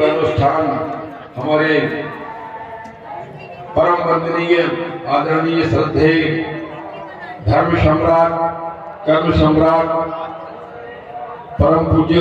अनुष्ठान हमारे परम वंदनीय आदरणीय श्रद्धे धर्म सम्राट कर्म सम्राट परम पूज्य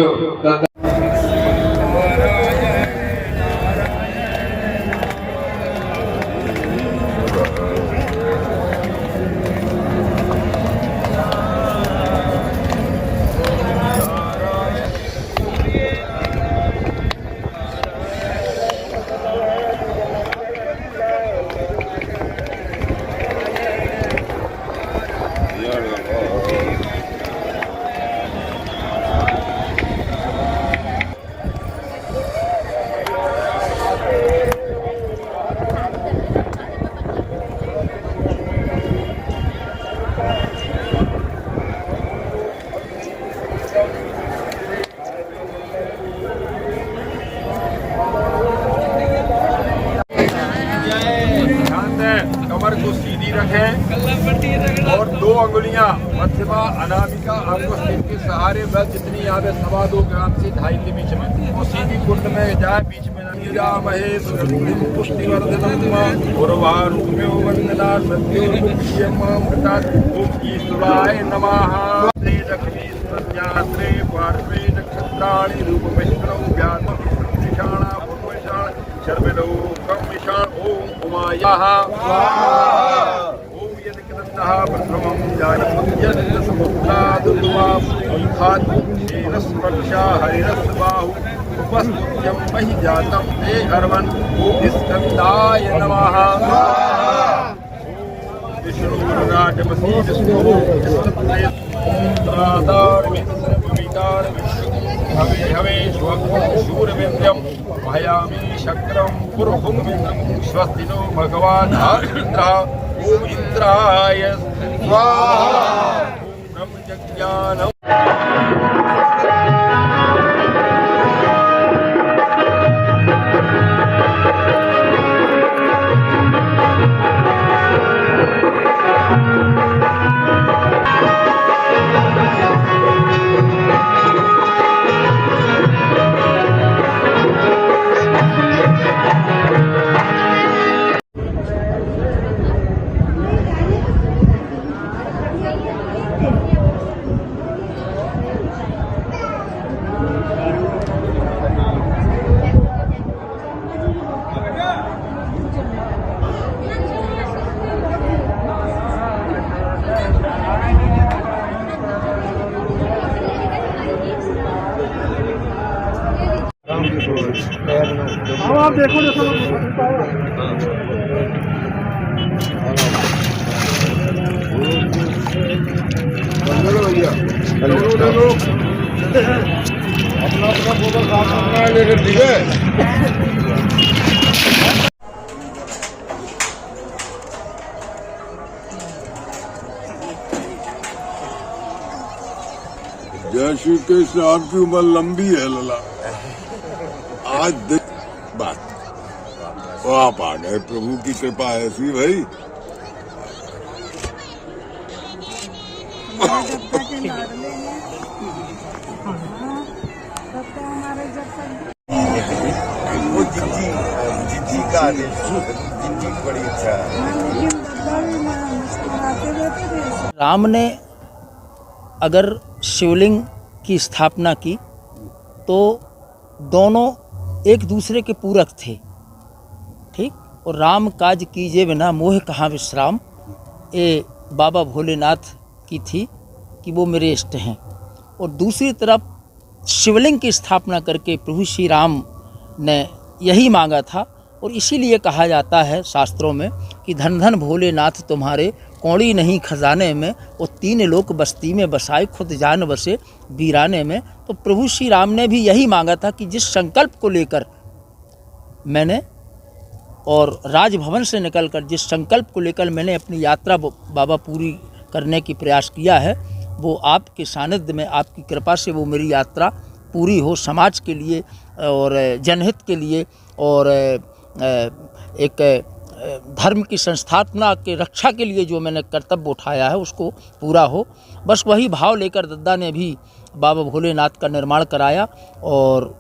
कमर को सीधी रखें और 2 अंगुलियां मध्यमा अनामिका अंगुष्ठ के सहारे बस जितनी आवे 2.25 ग्राम से 2.5 के बीच में वो सीधी कुंड में जाए, बीच में महेश पुष्टिवर्धनम उर्वारुम्यो वंदना ईश्वराय नमः। श्री लक्ष्मी संज्ञात्रे पार्श्वे नक्षत्राणि रूपमिश्रौ व्यात्म निशाणा पूर्वशाण शर्मिणौ कमिशाण ओम उमायाः ओम यदिकन्दः प्रथमं जानपत्यस्य समुद्रादुर्वा खात् शेनस्पर्शा हरिरस्बाहु उपस्तुत्यं महि जातं ते अर्वन् ओम स्कन्दाय नमः। विष्णु गुरुराजमसी विष्णु हवे हवे शूरविन्द्रं भयामि शक्रं पुरुहुं स्वस्ति नो भगवान् इन्द्रः ओम इंद्राय स्वाहा ब्रह्म ज्ञानम्। आप देखो भैया अपना फोटो साफ करना लेकर ठीक है। जय श्री कृष्ण। आपकी उम्र लंबी है लला। आज बात वो आप आ गए, प्रभु की कृपा ऐसी भाई। वो जिज्जी का जिज्जी बड़ी अच्छा है। राम ने अगर शिवलिंग की स्थापना की तो दोनों एक दूसरे के पूरक थे, ठीक। और राम काज कीजे बिना मोह कहाँ विश्राम, ये बाबा भोलेनाथ की थी कि वो मेरे इष्ट हैं। और दूसरी तरफ शिवलिंग की स्थापना करके प्रभु श्री राम ने यही मांगा था। और इसीलिए कहा जाता है शास्त्रों में कि धन धन भोलेनाथ तुम्हारे, कौड़ी नहीं खजाने में, वो 3 लोक बस्ती में बसाए, खुद जान बसे वीराने में। तो प्रभु श्री राम ने भी यही मांगा था कि जिस संकल्प को लेकर मैंने और राजभवन से निकलकर जिस संकल्प को लेकर मैंने अपनी यात्रा बाबा पूरी करने की प्रयास किया है, वो आपके सानिध्य में, आपकी कृपा से वो मेरी यात्रा पूरी हो, समाज के लिए और जनहित के लिए और एक धर्म की संस्थापना के रक्षा के लिए जो मैंने कर्तव्य उठाया है उसको पूरा हो। बस वही भाव लेकर दद्दा ने भी बाबा भोलेनाथ का निर्माण कराया और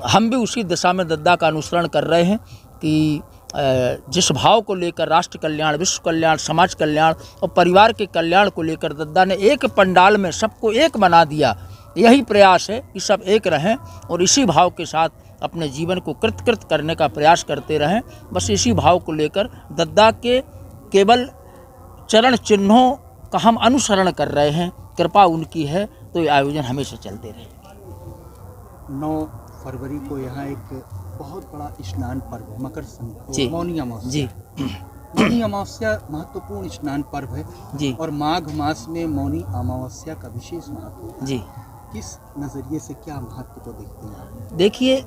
हम भी उसी दिशा में दद्दा का अनुसरण कर रहे हैं कि जिस भाव को लेकर राष्ट्र कल्याण, विश्व कल्याण, समाज कल्याण और परिवार के कल्याण को लेकर दद्दा ने एक पंडाल में सबको एक बना दिया। यही प्रयास है कि सब एक रहें और इसी भाव के साथ अपने जीवन को कृतकृत करने का प्रयास करते रहें। बस इसी भाव को लेकर दद्दा के केवल चरण चिन्हों का हम अनुसरण कर रहे हैं। कृपा उनकी है तो ये आयोजन हमेशा चलते रहे। 9 फरवरी को यहाँ एक बहुत बड़ा स्नान पर्व है, मकर जी। संक्रांति, मौनी अमावस्या जी। मौनी अमावस्या महत्वपूर्ण स्नान पर्व है जी। और माघ मास में मौनी अमावस्या का विशेष महत्व है। जी। किस नज़रिए से क्या महत्व को देखते हैं आप? देखिए,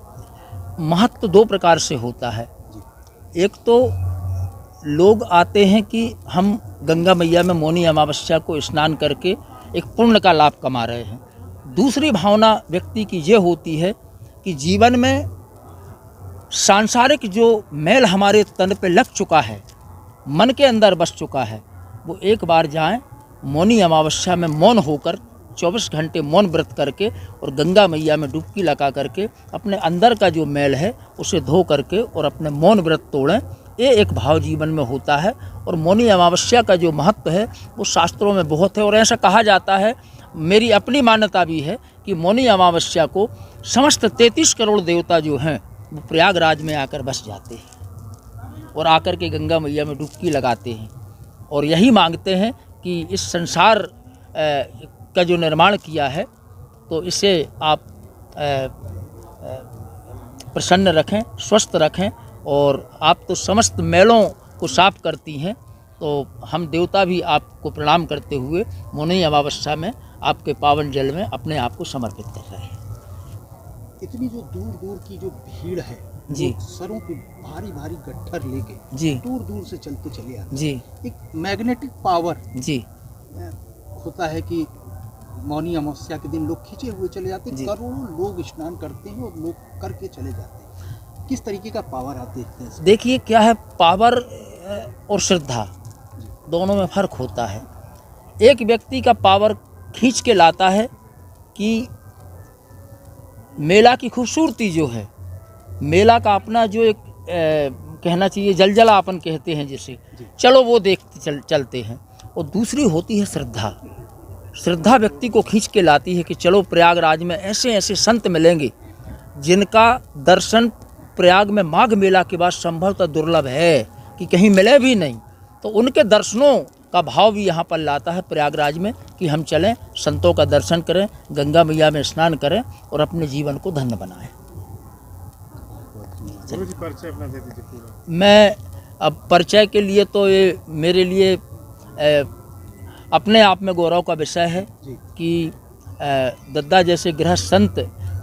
महत्व 2 प्रकार से होता है। एक तो लोग आते हैं कि हम गंगा मैया में मौनी अमावस्या को स्नान करके एक पुण्य का लाभ कमा रहे हैं। दूसरी भावना व्यक्ति की ये होती है कि जीवन में सांसारिक जो मैल हमारे तन पे लग चुका है, मन के अंदर बस चुका है, वो एक बार जाएं मौनी अमावस्या में मौन होकर 24 घंटे मौन व्रत करके और गंगा मैया में डुबकी लगा करके अपने अंदर का जो मैल है उसे धो करके और अपने मौन व्रत तोड़ें। ये एक भाव जीवन में होता है। और मौनी अमावस्या का जो महत्व है वो शास्त्रों में बहुत है और ऐसा कहा जाता है, मेरी अपनी मान्यता भी है कि मौनी अमावस्या को समस्त 33 करोड़ देवता जो हैं वो प्रयागराज में आकर बस जाते हैं और आकर के गंगा मैया में डुबकी लगाते हैं और यही मांगते हैं कि इस संसार का जो निर्माण किया है तो इसे आप प्रसन्न रखें, स्वस्थ रखें और आप तो समस्त मैलों को साफ करती हैं। तो हम देवता भी आपको प्रणाम करते हुए मौनी अमावस्या में आपके पावन जल में अपने आप को समर्पित कर रहे हैं। इतनी जो दूर दूर की जो भीड़ है जी। वो सरों पे भारी भारी गट्ठर लेके जी। दूर दूर से चलते चले आते जी। एक मैग्नेटिक पावर जी। होता है कि मौनी अमावस्या के दिन लोग खींचे हुए चले जाते हैं। जी। करोड़ों लोग स्नान करते हैं और लोग करके चले जाते हैं। किस तरीके का पावर आप देखते हैं? देखिए, क्या है, पावर और श्रद्धा दोनों में फ़र्क होता है। एक व्यक्ति का पावर खींच के लाता है कि मेला की खूबसूरती जो है, मेला का अपना जो एक कहना चाहिए जलजला अपन कहते हैं जिसे, चलो वो देखते चलते हैं। और दूसरी होती है श्रद्धा। श्रद्धा व्यक्ति को खींच के लाती है कि चलो प्रयागराज में ऐसे ऐसे संत मिलेंगे जिनका दर्शन प्रयाग में माघ मेला के बाद संभवतः दुर्लभ है कि कहीं मिले भी नहीं। तो उनके दर्शनों का भाव भी यहाँ पर लाता है प्रयागराज में कि हम चलें, संतों का दर्शन करें, गंगा मैया में स्नान करें और अपने जीवन को धन्य बनाएं। मैं अब परिचय के लिए तो ये मेरे लिए अपने आप में गौरव का विषय है कि दद्दा जैसे गृहस्थ संत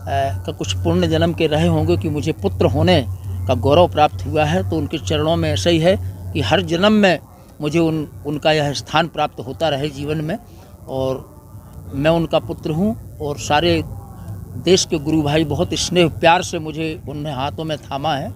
का कुछ पुण्य जन्म के रहे होंगे कि मुझे पुत्र होने का गौरव प्राप्त हुआ है। तो उनके चरणों में ऐसा ही है कि हर जन्म में मुझे उनका यह स्थान प्राप्त होता रहे जीवन में और मैं उनका पुत्र हूँ। और सारे देश के गुरु भाई बहुत स्नेह प्यार से मुझे उन्हें हाथों में थामा है।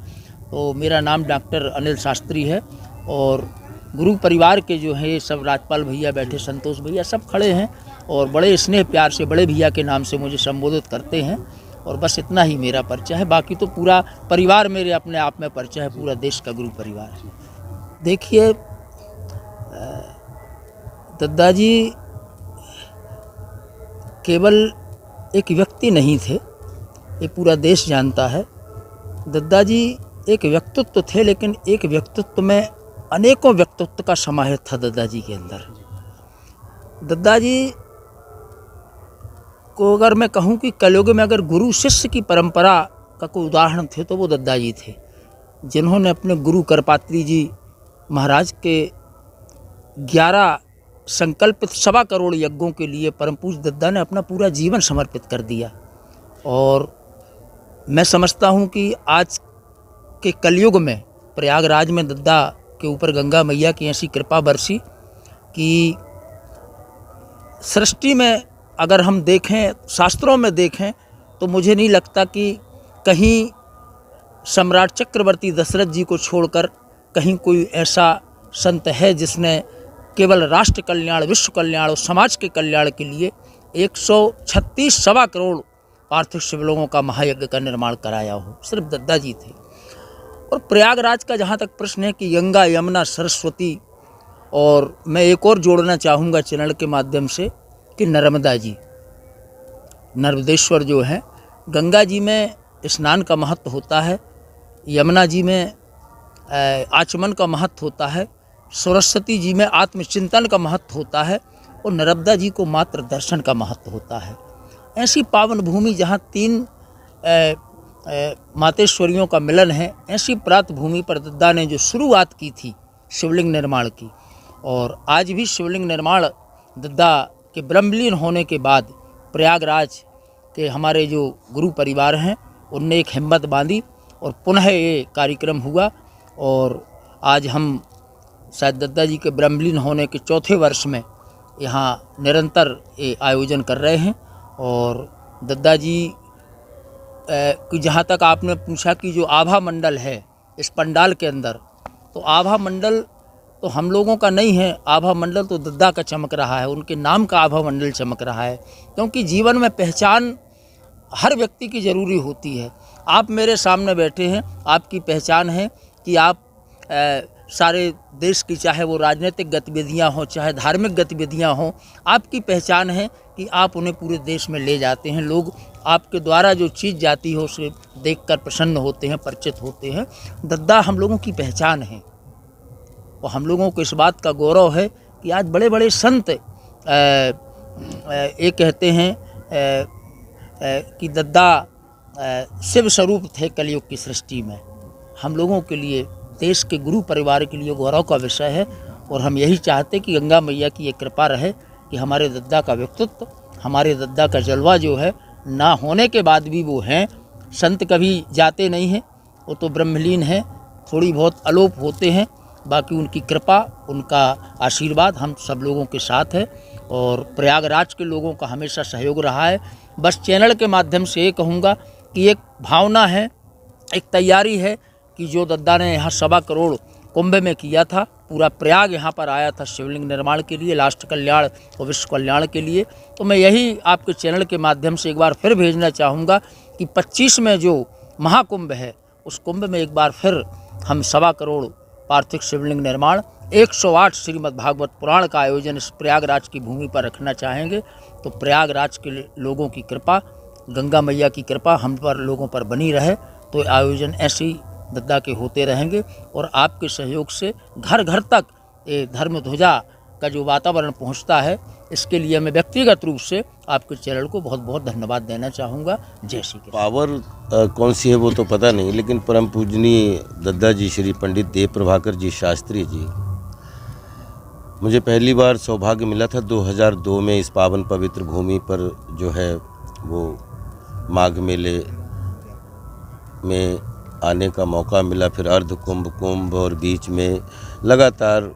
तो मेरा नाम डॉक्टर अनिल शास्त्री है और गुरु परिवार के जो है सब राजपाल भैया बैठे, संतोष भैया सब खड़े हैं और बड़े स्नेह प्यार से बड़े भैया के नाम से मुझे संबोधित करते हैं। और बस इतना ही मेरा परिचय है। बाकी तो पूरा परिवार मेरे अपने आप में परिचय है, पूरा देश का गुरु परिवार है। देखिए, दद्दा जी केवल एक व्यक्ति नहीं थे, ये पूरा देश जानता है दद्दा जी एक व्यक्तित्व थे, लेकिन एक व्यक्तित्व में अनेकों व्यक्तित्व का समाहित था दद्दा जी के अंदर। दद्दा जी को अगर मैं कहूँ कि कलयुग में अगर गुरु शिष्य की परंपरा का कोई उदाहरण थे तो वो दद्दा जी थे, जिन्होंने अपने गुरु करपात्री जी महाराज के 11 संकल्पित 1.25 करोड़ यज्ञों के लिए परम पूज्य दद्दा ने अपना पूरा जीवन समर्पित कर दिया। और मैं समझता हूँ कि आज के कलयुग में प्रयागराज में दद्दा के ऊपर गंगा मैया की ऐसी कृपा बरसी कि सृष्टि में अगर हम देखें, शास्त्रों में देखें, तो मुझे नहीं लगता कि कहीं सम्राट चक्रवर्ती दशरथ जी को छोड़कर कहीं कोई ऐसा संत है जिसने केवल राष्ट्र कल्याण, विश्व कल्याण और समाज के कल्याण के लिए 136 1.25 करोड़ पार्थिव शिवलिंगों का महायज्ञ का निर्माण कराया हो। सिर्फ दद्दा जी थे। और प्रयागराज का जहाँ तक प्रश्न है कि गंगा, यमुना, सरस्वती, और मैं एक और जोड़ना चाहूँगा चैनल के माध्यम से कि नर्मदा जी, नर्मदेश्वर जो है, गंगा जी में स्नान का महत्व होता है, यमुना जी में आचमन का महत्व होता है, सरस्वती जी में आत्मचिंतन का महत्व होता है, और नर्मदा जी को मात्र दर्शन का महत्व होता है। ऐसी पावन भूमि जहाँ 3 मातेश्वरियों का मिलन है, ऐसी प्रात भूमि पर दद्दा ने जो शुरुआत की थी शिवलिंग निर्माण की, और आज भी शिवलिंग निर्माण दद्दा के ब्रह्मलीन होने के बाद प्रयागराज के हमारे जो गुरु परिवार हैं उनने एक हिम्मत बांधी और पुनः ये कार्यक्रम हुआ। और आज हम शायद दद्दा जी के ब्रह्मलीन होने के 4थे वर्ष में यहाँ निरंतर ये आयोजन कर रहे हैं। और दद्दा जी की जहाँ तक आपने पूछा कि जो आभा मंडल है इस पंडाल के अंदर, तो आभा मंडल तो हम लोगों का नहीं है, आभा मंडल तो दद्दा का चमक रहा है, उनके नाम का आभा मंडल चमक रहा है। क्योंकि जीवन में पहचान हर व्यक्ति की ज़रूरी होती है। आप मेरे सामने बैठे हैं, आपकी पहचान है कि आप सारे देश की, चाहे वो राजनीतिक गतिविधियां हों, चाहे धार्मिक गतिविधियां हों, आपकी पहचान है कि आप उन्हें पूरे देश में ले जाते हैं। लोग आपके द्वारा जो चीज़ जाती हो उसे देखकर प्रसन्न होते हैं, परिचित होते हैं। दद्दा हम लोगों की पहचान है और हम लोगों को इस बात का गौरव है कि आज बड़े बड़े संत ये कहते हैं कि दद्दा शिव स्वरूप थे कलयुग की सृष्टि में। हम लोगों के लिए, देश के गुरु परिवार के लिए गौरव का विषय है। और हम यही चाहते कि गंगा मैया की ये कृपा रहे कि हमारे दद्दा का व्यक्तित्व, हमारे दद्दा का जलवा जो है, ना होने के बाद भी वो हैं। संत कभी जाते नहीं हैं, वो तो ब्रह्मलीन हैं, थोड़ी बहुत अलोप होते हैं। बाकी उनकी कृपा, उनका आशीर्वाद हम सब लोगों के साथ है और प्रयागराज के लोगों का हमेशा सहयोग रहा है। बस चैनल के माध्यम से ये कहूँगा कि एक भावना है, एक तैयारी है कि जो दद्दा ने यहाँ 1.25 करोड़ कुंभ में किया था, पूरा प्रयाग यहाँ पर आया था शिवलिंग निर्माण के लिए, राष्ट्र कल्याण और विश्व कल्याण के लिए। तो मैं यही आपके चैनल के माध्यम से एक बार फिर भेजना चाहूँगा कि 25 में जो महाकुंभ है, उस कुंभ में एक बार फिर हम 1.25 करोड़ पार्थिव शिवलिंग निर्माण, 108 श्रीमद् भागवत पुराण का आयोजन इस प्रयागराज की भूमि पर रखना चाहेंगे। तो प्रयागराज के लोगों की कृपा, गंगा मैया की कृपा हम पर, लोगों पर बनी रहे। तो आयोजन ऐसे ही दद्दा के होते रहेंगे और आपके सहयोग से घर घर तक ये धर्म ध्वजा का जो वातावरण पहुंचता है, इसके लिए मैं व्यक्तिगत रूप से आपके चैनल को बहुत बहुत धन्यवाद देना चाहूँगा। जय श्री कृष्ण। पावर कौन सी है वो तो पता नहीं, लेकिन परम पूजनीय दद्दा जी श्री पंडित देव प्रभाकर जी शास्त्री जी, मुझे पहली बार सौभाग्य मिला था 2002 में इस पावन पवित्र भूमि पर जो है वो माघ मेले में आने का मौका मिला। फिर अर्ध कुंभ, कुंभ और बीच में लगातार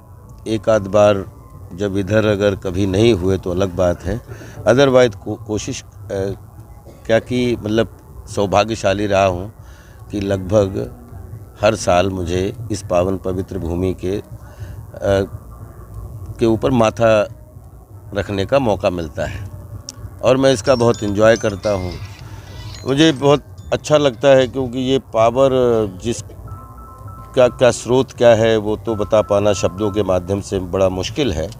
एक आध बार जब इधर अगर कभी नहीं हुए तो अलग बात है, अदरवाइज कोशिश क्या कि मतलब सौभाग्यशाली रहा हूँ कि लगभग हर साल मुझे इस पावन पवित्र भूमि के ऊपर माथा रखने का मौका मिलता है और मैं इसका बहुत एंजॉय करता हूँ। मुझे बहुत अच्छा लगता है क्योंकि ये पावर जिस क्या स्रोत क्या है वो तो बता पाना शब्दों के माध्यम से बड़ा मुश्किल है,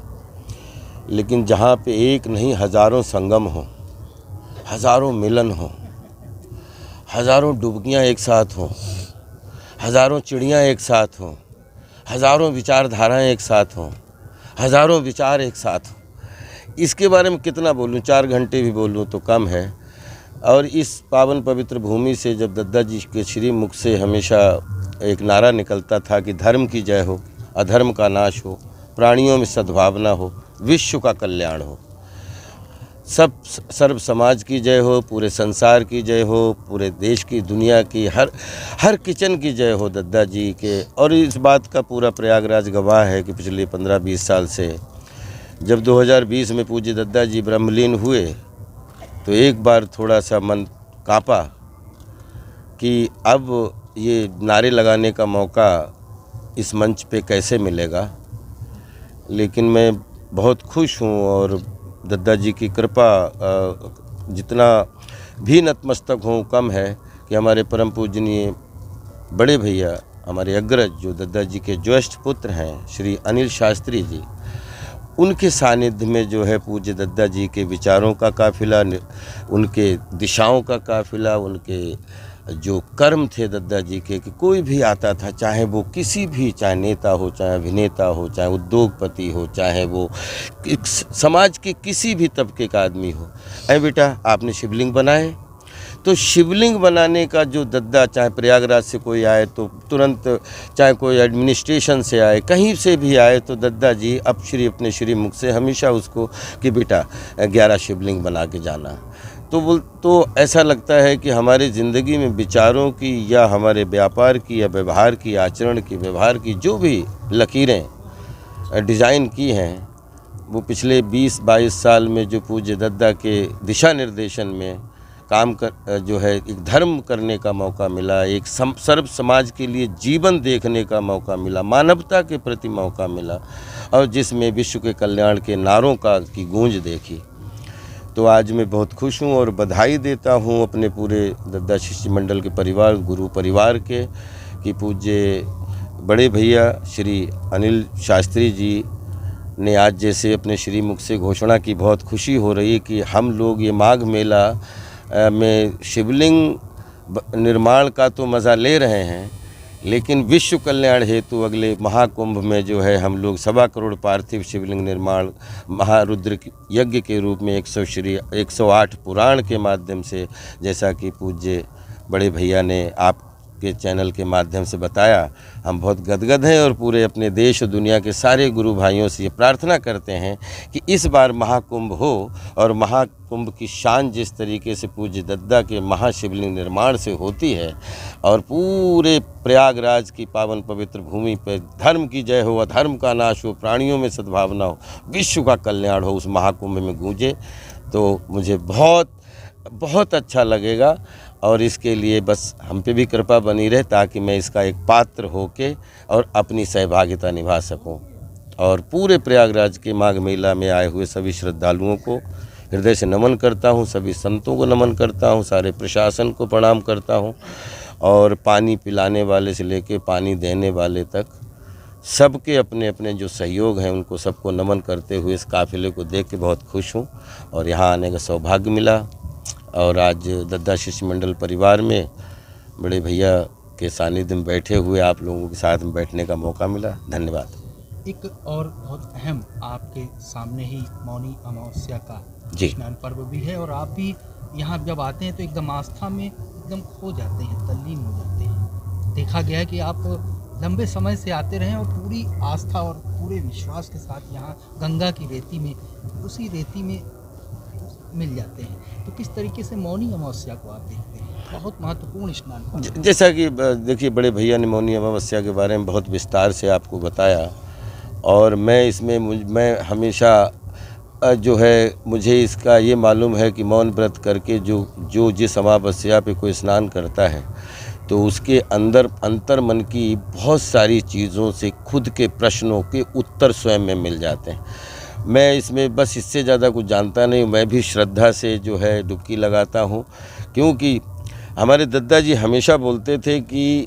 लेकिन जहाँ पे एक नहीं हज़ारों संगम हो, हज़ारों मिलन हो, हज़ारों डुबकियाँ एक साथ हों, हज़ारों चिड़ियाँ एक साथ हों, हज़ारों विचारधाराएं एक साथ हों, हज़ारों विचार एक साथ हों। इसके बारे में कितना बोलूं, 4 घंटे भी बोलूं तो कम है। और इस पावन पवित्र भूमि से जब दद्दा जी के श्री मुख से हमेशा एक नारा निकलता था कि धर्म की जय हो, अधर्म का नाश हो, प्राणियों में सद्भावना हो, विश्व का कल्याण हो, सब सर्व समाज की जय हो, पूरे संसार की जय हो, पूरे देश की, दुनिया की, हर किचन की जय हो दद्दा जी के। और इस बात का पूरा प्रयागराज गवाह है कि पिछले 15-20 साल से जब 2020 में पूज्य दद्दा जी ब्रह्मलीन हुए तो एक बार थोड़ा सा मन कांपा कि अब ये नारे लगाने का मौका इस मंच पे कैसे मिलेगा। लेकिन मैं बहुत खुश हूँ और दद्दा जी की कृपा जितना भी नतमस्तक हूँ कम है कि हमारे परम पूजनीय बड़े भैया, हमारे अग्रज जो दद्दा जी के ज्येष्ठ पुत्र हैं श्री अनिल शास्त्री जी, उनके सानिध्य में जो है पूज्य दद्दा जी के विचारों का काफ़िला, उनके दिशाओं का काफ़िला, उनके जो कर्म थे दद्दा जी के कि कोई भी आता था, चाहे वो किसी भी, चाहे नेता हो, चाहे अभिनेता हो, चाहे उद्योगपति हो, चाहे वो समाज के किसी भी तबके का आदमी हो, अरे बेटा आपने शिवलिंग बनाए। तो शिवलिंग बनाने का जो दद्दा, चाहे प्रयागराज से कोई आए तो तुरंत, चाहे कोई एडमिनिस्ट्रेशन से आए, कहीं से भी आए तो दद्दा जी अपने श्री मुख से हमेशा उसको कि बेटा 11 शिवलिंग बना के जाना। तो ऐसा लगता है कि हमारी ज़िंदगी में विचारों की या हमारे व्यापार की या व्यवहार की, आचरण की, व्यवहार की जो भी लकीरें डिज़ाइन की हैं वो पिछले 20-22 साल में जो पूज्य दद्दा के दिशा निर्देशन में काम कर जो है एक धर्म करने का मौका मिला, एक सर्व समाज के लिए जीवन देखने का मौका मिला, मानवता के प्रति मौका मिला और जिसमें विश्व के कल्याण के नारों की गूंज देखी। तो आज मैं बहुत खुश हूँ और बधाई देता हूँ अपने पूरे दद्दा शिष्य मंडल के परिवार, गुरु परिवार के, कि पूज्य बड़े भैया श्री अनिल शास्त्री जी ने आज जैसे अपने श्री मुख से घोषणा की, बहुत खुशी हो रही है कि हम लोग ये माघ मेला में शिवलिंग निर्माण का तो मज़ा ले रहे हैं, लेकिन विश्व कल्याण हेतु अगले महाकुंभ में जो है हम लोग 1.25 करोड़ पार्थिव शिवलिंग निर्माण महारुद्र यज्ञ के रूप में 108 पुराण के माध्यम से, जैसा कि पूज्य बड़े भैया ने आपके चैनल के माध्यम से बताया, हम बहुत गदगद हैं और पूरे अपने देश और दुनिया के सारे गुरु भाइयों से ये प्रार्थना करते हैं कि इस बार महाकुंभ हो और महाकुंभ की शान जिस तरीके से पूज्य दद्दा के महाशिवलिंग निर्माण से होती है और पूरे प्रयागराज की पावन पवित्र भूमि पर धर्म की जय हो, अधर्म का नाश हो, प्राणियों में सद्भावना हो, विश्व का कल्याण हो, उस महाकुंभ में गूंजे, तो मुझे बहुत बहुत अच्छा लगेगा। और इसके लिए बस हम पे भी कृपा बनी रहे ताकि मैं इसका एक पात्र होके और अपनी सहभागिता निभा सकूं। और पूरे प्रयागराज के माघ मेला में आए हुए सभी श्रद्धालुओं को हृदय से नमन करता हूं, सभी संतों को नमन करता हूं, सारे प्रशासन को प्रणाम करता हूं और पानी पिलाने वाले से लेके पानी देने वाले तक सबके अपने अपने जो सहयोग हैं उनको सबको नमन करते हुए इस काफ़िले को देख के बहुत खुश हूँ और यहाँ आने का सौभाग्य मिला। और आज दद्दा शिष्य मंडल परिवार में बड़े भैया के सानिध्य में बैठे हुए आप लोगों के साथ में बैठने का मौका मिला। धन्यवाद। एक और बहुत अहम आपके सामने ही मौनी अमावस्या का जी स्नान पर्व भी है और आप भी यहाँ जब आते हैं तो एकदम आस्था में एकदम खो जाते हैं, तल्लीन हो जाते हैं। देखा गया है कि आप लंबे समय से आते रहे और पूरी आस्था और पूरे विश्वास के साथ यहाँ गंगा की रेती में, उसी रेती में मिल जाते हैं। तो किस तरीके से मौनी अमावस्या को आप देखते हैं? बहुत महत्वपूर्ण स्नान। जैसा कि देखिए बड़े भैया ने मौनी अमावस्या के बारे में बहुत विस्तार से आपको बताया और मैं हमेशा जो है मुझे इसका ये मालूम है कि मौन व्रत करके जो जिस अमावस्या पे कोई स्नान करता है तो उसके अंतर मन की बहुत सारी चीज़ों से खुद के प्रश्नों के उत्तर स्वयं में मिल जाते हैं। मैं इसमें बस इससे ज़्यादा कुछ जानता नहीं, मैं भी श्रद्धा से जो है डुबकी लगाता हूँ, क्योंकि हमारे दद्दा जी हमेशा बोलते थे कि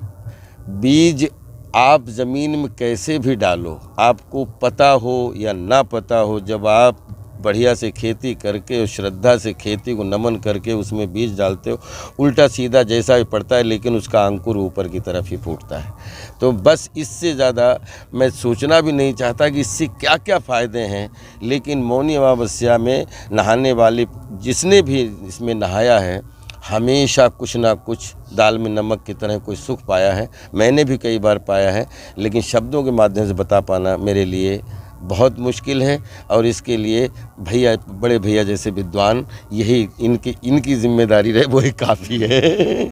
बीज आप ज़मीन में कैसे भी डालो, आपको पता हो या ना पता हो, जब आप बढ़िया से खेती करके, श्रद्धा से खेती को नमन करके उसमें बीज डालते हो, उल्टा सीधा जैसा भी पड़ता है लेकिन उसका अंकुर ऊपर की तरफ ही फूटता है। तो बस इससे ज़्यादा मैं सोचना भी नहीं चाहता कि इससे क्या क्या फ़ायदे हैं, लेकिन मौनी अमावस्या में नहाने वाले जिसने भी इसमें नहाया है हमेशा कुछ ना कुछ दाल में नमक की तरह कोई सुख पाया है। मैंने भी कई बार पाया है, लेकिन शब्दों के माध्यम से बता पाना मेरे लिए बहुत मुश्किल है। और इसके लिए भैया, बड़े भैया जैसे विद्वान, यही इनकी जिम्मेदारी रहे, वही काफ़ी है।